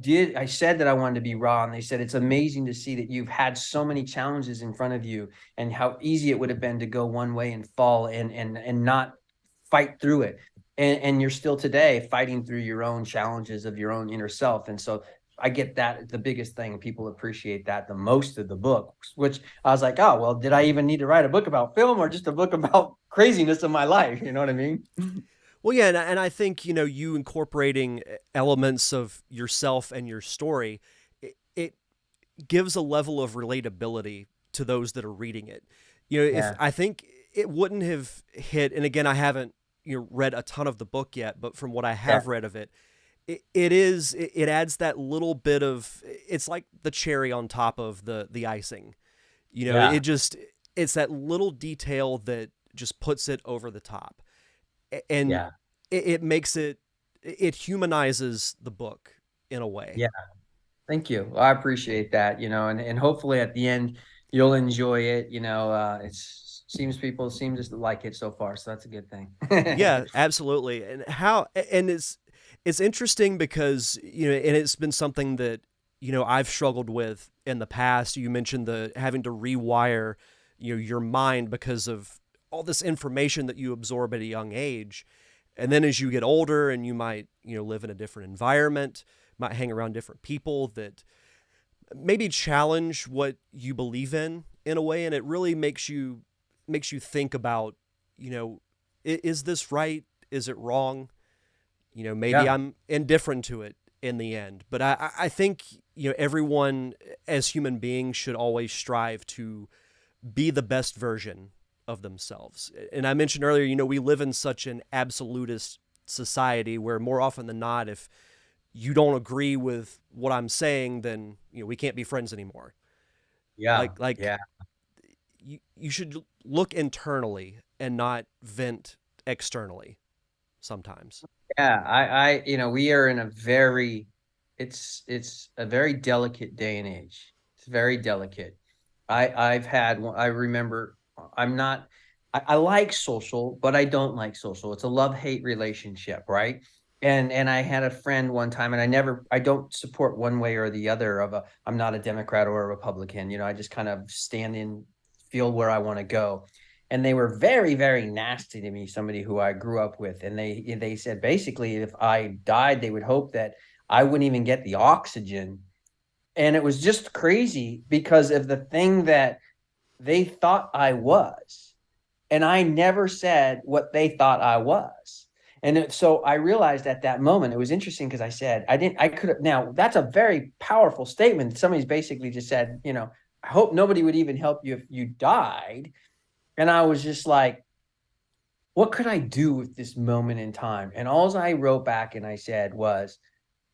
Speaker 2: did. I said that I wanted to be raw, and they said it's amazing to see that you've had so many challenges in front of you and how easy it would have been to go one way and fall and not fight through it. And you're still today fighting through your own challenges of your own inner self. And so I get that the biggest thing, people appreciate that the most of the book, which I was like, oh, well, did I even need to write a book about film or just a book about craziness of my life? You know what I mean?
Speaker 1: Well, yeah, and I think, you incorporating elements of yourself and your story, it gives a level of relatability to those that are reading it. If
Speaker 2: Yeah.
Speaker 1: I think it wouldn't have hit, and again, I haven't read a ton of the book yet, but from what I
Speaker 2: Yeah.
Speaker 1: have read of it, it adds that little bit of, it's like the cherry on top of the icing.
Speaker 2: Yeah.
Speaker 1: It's that little detail that just puts it over the top. And
Speaker 2: Yeah.
Speaker 1: it makes it humanizes the book in a way.
Speaker 2: Yeah. Thank you. Well, I appreciate that, and hopefully at the end you'll enjoy it. It seems people seem to like it so far, so that's a good thing.
Speaker 1: Yeah, absolutely. And it's interesting because, and it's been something that, I've struggled with in the past. You mentioned the having to rewire, your mind because of all this information that you absorb at a young age. And then as you get older and you might, live in a different environment, might hang around different people that maybe challenge what you believe in a way, and it really makes you think about, is this right? Is it wrong? Maybe
Speaker 2: Yeah.
Speaker 1: I'm indifferent to it in the end. But I think, everyone as human beings should always strive to be the best version of themselves. And I mentioned earlier, we live in such an absolutist society where more often than not, if you don't agree with what I'm saying, then, we can't be friends anymore.
Speaker 2: Yeah.
Speaker 1: Like
Speaker 2: Yeah.
Speaker 1: you should look internally and not vent externally sometimes.
Speaker 2: Yeah. We are in a very, it's a very delicate day and age. It's very delicate. I remember, I'm not, I like social, but I don't like social. It's a love-hate relationship, right? And I had a friend one time, and I don't support one way or the other I'm not a Democrat or a Republican. I just kind of feel where I want to go. And they were very, very nasty to me, somebody who I grew up with. And they said basically if I died, they would hope that I wouldn't even get the oxygen. And it was just crazy because of the thing that they thought I was. And I never said what they thought I was. So I realized at that moment, it was interesting because I could have, now that's a very powerful statement. Somebody's basically just said, I hope nobody would even help you if you died. And I was just like, what could I do with this moment in time? And all I wrote back and I said was,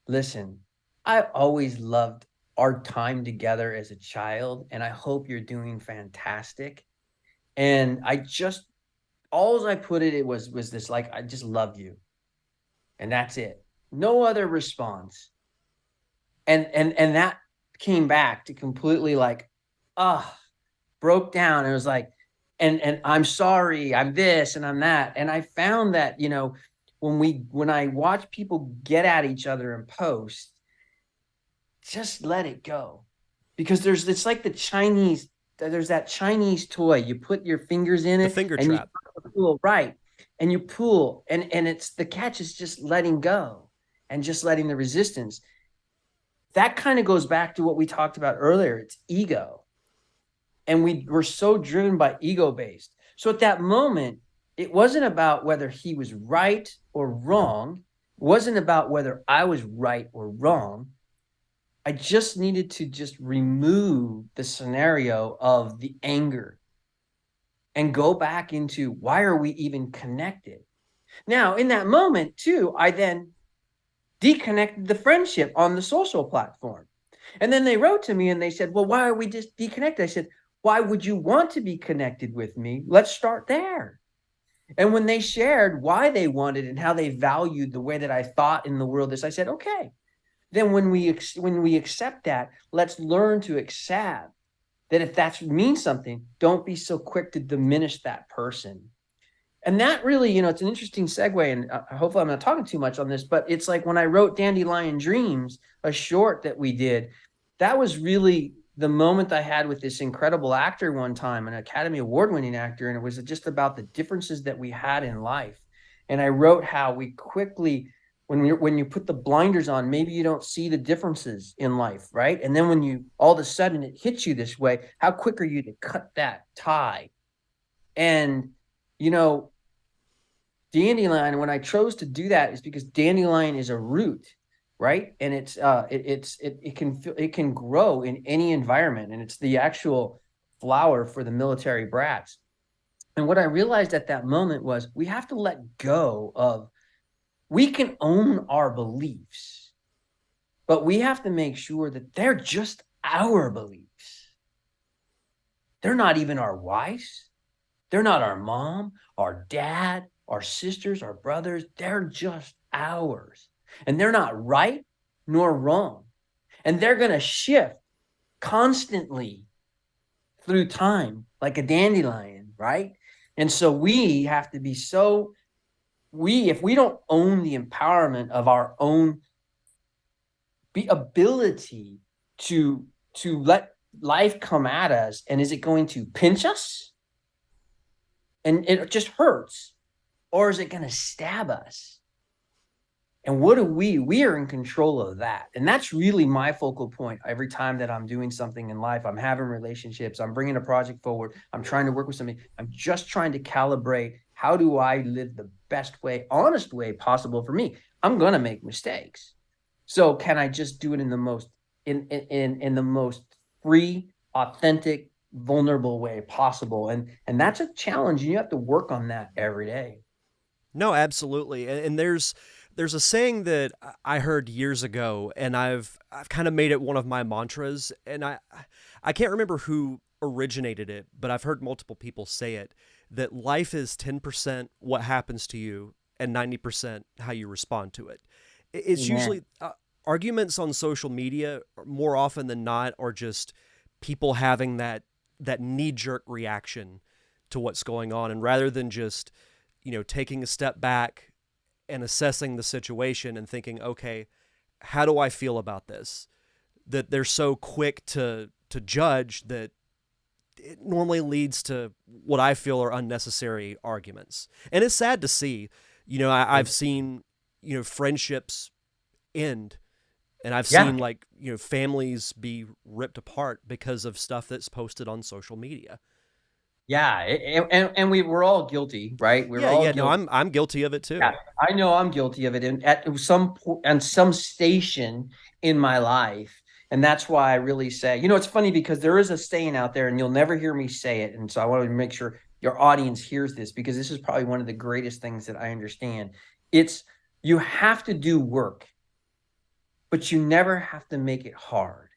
Speaker 2: listen, I always loved our time together as a child, and I hope you're doing fantastic. And all I put it was this, like, I just love you. And that's it. No other response. And that came back to completely like, broke down. It was like, and I'm sorry, I'm this and I'm that. And I found that, when I watch people get at each other in post, just let it go. Because it's like there's that Chinese toy. You put your fingers in
Speaker 1: The
Speaker 2: it
Speaker 1: finger
Speaker 2: and you
Speaker 1: trap.
Speaker 2: pull, right. And you pull, and it's the catch is just letting go and just letting the resistance. That kind of goes back to what we talked about earlier. It's ego. And we're so driven by ego based. So at that moment, it wasn't about whether he was right or wrong. It wasn't about whether I was right or wrong. I just needed to just remove the scenario of the anger and go back into why are we even connected? Now, in that moment, too, I then deconnected the friendship on the social platform. And then they wrote to me and they said, well, why are we just deconnected? I said, why would you want to be connected with me? Let's start there. And when they shared why they wanted and how they valued the way that I thought in the world, I said, okay, then when we accept that, let's learn to accept that if that means something, don't be so quick to diminish that person. And that really, it's an interesting segue, and hopefully I'm not talking too much on this, but it's like when I wrote Dandelion Dreams, a short that we did, that was really the moment I had with this incredible actor one time, an Academy Award-winning actor, and it was just about the differences that we had in life. And I wrote how we quickly, when you put the blinders on, maybe you don't see the differences in life, right? And then when you all of a sudden it hits you this way, how quick are you to cut that tie? And dandelion, when I chose to do that, is because dandelion is a root, right? And it can grow in any environment, and it's the actual flower for the military brats. And what I realized at that moment was we have to let go of, we can own our beliefs, but we have to make sure that they're just our beliefs. They're not even our wives. They're not our mom, our dad, our sisters, our brothers. They're just ours. And they're not right nor wrong. And they're going to shift constantly through time like a dandelion, right? And so we have to be if we don't own the empowerment of our own ability to let life come at us, and is it going to pinch us and it just hurts, or is it going to stab us? And what do we are in control of that. And that's really my focal point. Every time that I'm doing something in life, I'm having relationships, I'm bringing a project forward, I'm trying to work with somebody, I'm just trying to calibrate, how do I live the best way, honest way possible for me? I'm going to make mistakes. So can I just do it in the most in the most free, authentic, vulnerable way possible? And that's a challenge. And you have to work on that every day.
Speaker 1: No, absolutely. And there's a saying that I heard years ago, and I've kind of made it one of my mantras, and I can't remember who originated it, but I've heard multiple people say it, that life is 10% what happens to you and 90% how you respond to it. It's
Speaker 2: Amen.
Speaker 1: usually arguments on social media more often than not are just people having that knee jerk reaction to what's going on, and rather than just taking a step back and assessing the situation and thinking, okay, how do I feel about this? That they're so quick to judge that it normally leads to what I feel are unnecessary arguments. And it's sad to see. I've seen friendships end, and I've
Speaker 2: Yeah.
Speaker 1: seen like families be ripped apart because of stuff that's posted on social media.
Speaker 2: Yeah, and we're all guilty, right? We're
Speaker 1: Yeah,
Speaker 2: all
Speaker 1: yeah, no,
Speaker 2: guilty.
Speaker 1: I'm guilty of it
Speaker 2: Yeah,
Speaker 1: too.
Speaker 2: I know I'm guilty of it, and at some station in my life, and that's why I really say, it's funny because there is a saying out there, and you'll never hear me say it, and so I want to make sure your audience hears this because this is probably one of the greatest things that I understand. It's you have to do work, but you never have to make it hard.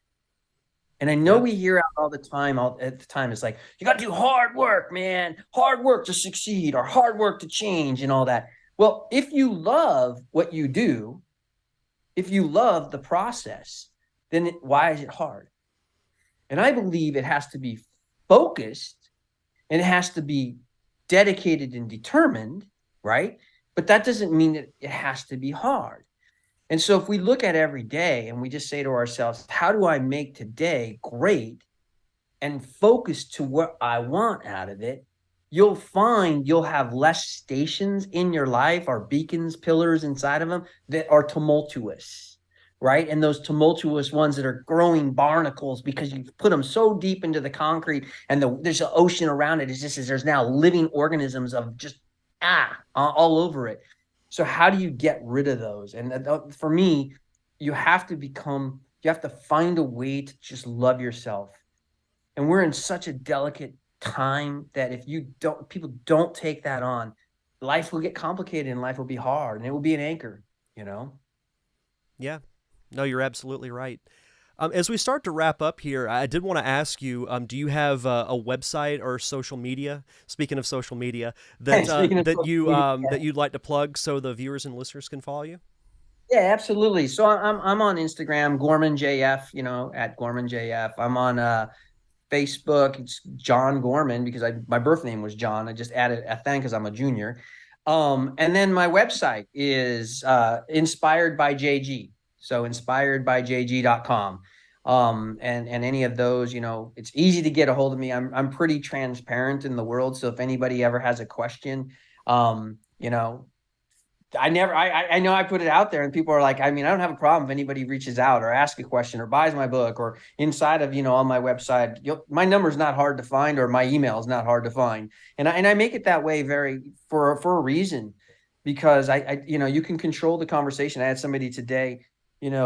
Speaker 2: And I know
Speaker 1: Yeah.
Speaker 2: we hear out all the time, all at the time, it's like, you got to do hard work, man, hard work to succeed or hard work to change and all that. Well, if you love what you do, if you love the process, then why is it hard? And I believe it has to be focused and it has to be dedicated and determined, right? But that doesn't mean that it has to be hard. And so if we look at every day and we just say to ourselves, how do I make today great? And focus to what I want out of it, you'll find you'll have less stations in your life or beacons, pillars inside of them that are tumultuous, right? And those tumultuous ones that are growing barnacles because you've put them so deep into the concrete and there's an ocean around it. It's just as there's now living organisms of just all over it. So how do you get rid of those? And for me, you have to find a way to just love yourself, and we're in such a delicate time that if people don't take that on, life will get complicated and life will be hard and it will be an anchor.
Speaker 1: Yeah. No, you're absolutely right. As we start to wrap up here, I did want to ask you: do you have a website or social media? Speaking of social media,
Speaker 2: Hey, speaking of social media,
Speaker 1: that you'd like to plug so the viewers and listeners can follow you?
Speaker 2: yeah, absolutely. So I'm on Instagram, Gorman JF, at Gorman JF. I'm on Facebook. It's John Gorman because my birth name was John. I just added FN because I'm a junior. And then my website is inspired by JG. So inspiredbyjg.com. And any of those, it's easy to get a hold of me. I'm pretty transparent in the world. So if anybody ever has a question, um, you know, I know I put it out there and people are like, I mean, I don't have a problem if anybody reaches out or asks a question or buys my book or inside of, on my website, my number is not hard to find or my email is not hard to find. And I make it that way for a reason, because you can control the conversation. I had somebody today,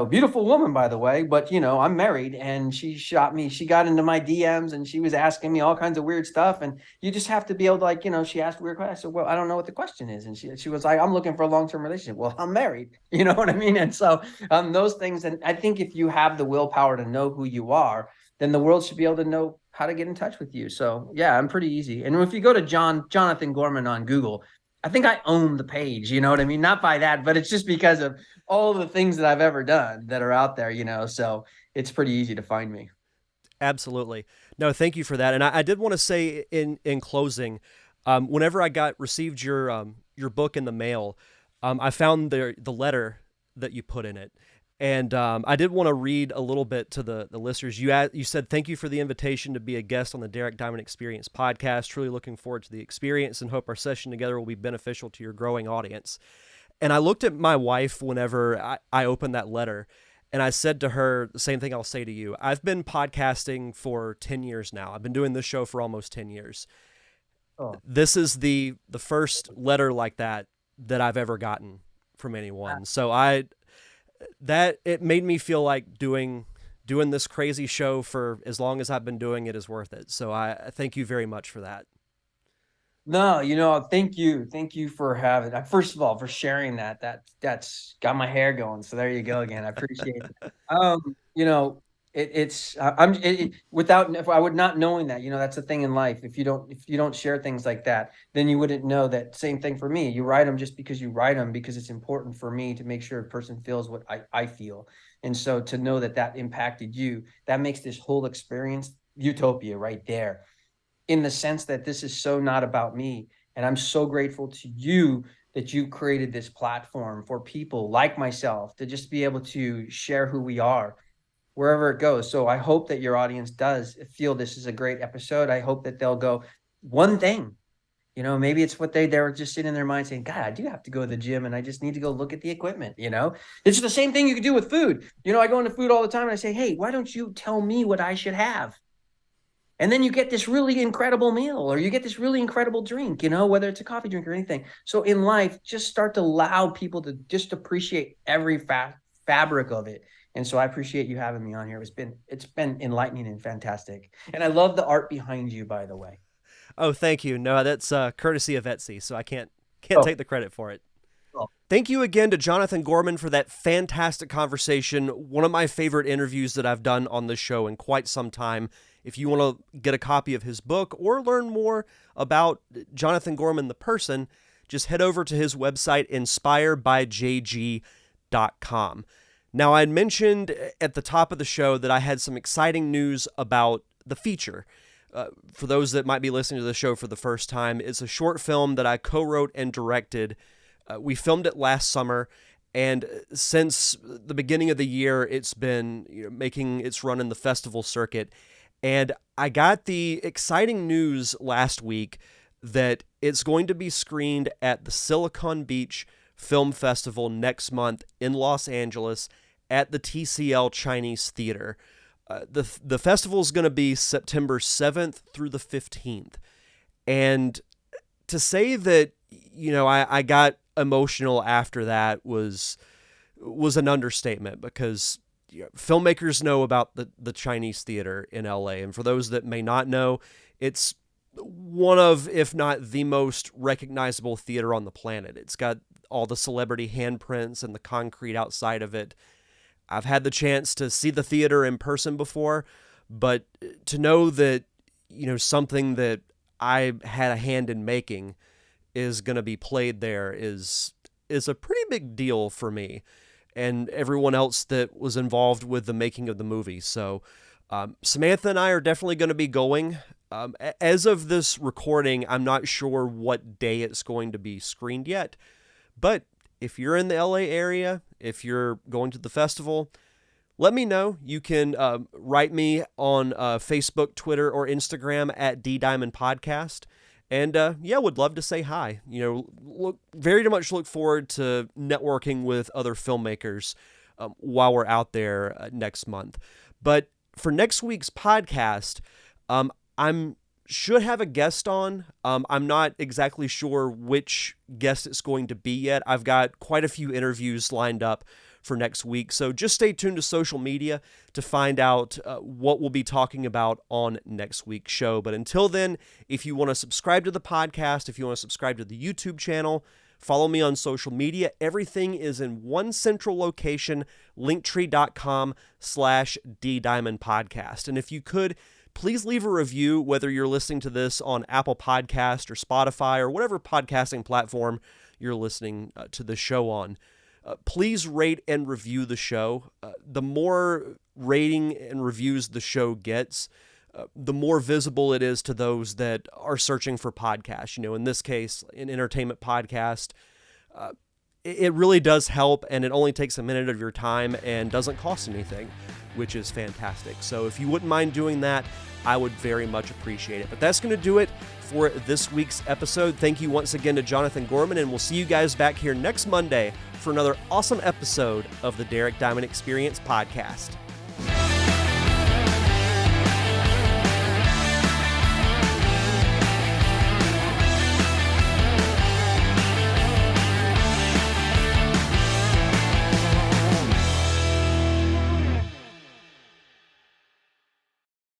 Speaker 2: beautiful woman, by the way, but I'm married, and she got into my DMs and she was asking me all kinds of weird stuff. And you just have to be able to, she asked weird questions. I said, well, I don't know what the question is. And she was like, I'm looking for a long-term relationship. Well, I'm married, you know what I mean? And so those things, and I think if you have the willpower to know who you are, then the world should be able to know how to get in touch with you. So yeah, I'm pretty easy. And if you go to Johnathan Gorman on Google, I think I own the page, you know what I mean? Not by that, but it's just because of all the things that I've ever done that are out there, so it's pretty easy to find me.
Speaker 1: Absolutely. No, thank you for that. And I did want to say in closing, whenever I received your book in the mail, I found the letter that you put in it. And I did want to read a little bit to the listeners. You said, thank you for the invitation to be a guest on the Derek Diamond Experience podcast. Truly looking forward to the experience and hope our session together will be beneficial to your growing audience. And I looked at my wife whenever I opened that letter, and I said to her the same thing I'll say to you. I've been podcasting for 10 years now. I've been doing this show for almost 10 years.
Speaker 2: Oh,
Speaker 1: This is the first letter like that I've ever gotten from anyone. So it made me feel like doing this crazy show for as long as I've been doing it is worth it. So I thank you very much for that.
Speaker 2: no, thank you. Thank you for first of all, for sharing that. That's got my hair going. So there you go again. I appreciate it. You know, without, if I would not knowing that, that's the thing in life. If you don't share things like that, then you wouldn't know that. Same thing for me. You write them just because you write them, because it's important for me to make sure a person feels what I feel. And so to know that impacted you, that makes this whole experience utopia right there, in the sense that this is so not about me. And I'm so grateful to you that you created this platform for people like myself to just be able to share who we are wherever it goes. So I hope that your audience does feel this is a great episode. I hope that they'll go one thing, maybe it's what they're just sitting in their mind saying, God, I do have to go to the gym and I just need to go look at the equipment. It's the same thing you could do with food. I go into food all the time and I say, hey, why don't you tell me what I should have? And then you get this really incredible meal, or you get this really incredible drink, whether it's a coffee drink or anything. So in life, just start to allow people to just appreciate every fabric of it. And so I appreciate you having me on here. It's been enlightening and fantastic. And I love the art behind you, by the way.
Speaker 1: Oh, thank you. No, that's courtesy of Etsy, so I can't take the credit for it.
Speaker 2: Oh.
Speaker 1: Thank you again to Johnathan Gorman for that fantastic conversation. One of my favorite interviews that I've done on this show in quite some time. If you want to get a copy of his book or learn more about Johnathan Gorman the person, just head over to his website, inspiredbyjg.com. Now, I had mentioned at the top of the show that I had some exciting news about the feature. For those that might be listening to the show for the first time, it's a short film that I co-wrote and directed. We filmed it last summer, and since the beginning of the year, it's been making its run in the festival circuit. And I got the exciting news last week that it's going to be screened at the Silicon Beach Film Festival next month in Los Angeles at the TCL Chinese Theater. The festival is going to be September 7th through the 15th. And to say that, I got emotional after that was an understatement, because filmmakers know about the Chinese theater in LA. And for those that may not know, it's one of, if not the most recognizable theater on the planet. It's got all the celebrity handprints and the concrete outside of it. I've had the chance to see the theater in person before, but to know that, something that I had a hand in making is going to be played there is a pretty big deal for me and everyone else that was involved with the making of the movie. So Samantha and I are definitely going to be going. As of this recording, I'm not sure what day it's going to be screened yet, but if you're in the LA area, if you're going to the festival, let me know. You can write me on Facebook, Twitter, or Instagram at DDiamondPodcast. And would love to say hi. Very much look forward to networking with other filmmakers while we're out there next month. But for next week's podcast, I'm should have a guest on. I'm not exactly sure which guest it's going to be yet. I've got quite a few interviews lined up for next week, so just stay tuned to social media to find out what we'll be talking about on next week's show. But until then, if you want to subscribe to the podcast, if you want to subscribe to the YouTube channel, follow me on social media. Everything is in one central location, linktree.com/DDiamondPodcast. And if you could, please leave a review, whether you're listening to this on Apple Podcast or Spotify or whatever podcasting platform you're listening to the show on. Please rate and review the show. The more rating and reviews the show gets, the more visible it is to those that are searching for podcasts. In this case, an entertainment podcast. It really does help, and it only takes a minute of your time and doesn't cost anything, which is fantastic. So if you wouldn't mind doing that, I would very much appreciate it. But that's going to do it for this week's episode. Thank you once again to Johnathan Gorman, and we'll see you guys back here next Monday for another awesome episode of the Derek Diamond Experience podcast.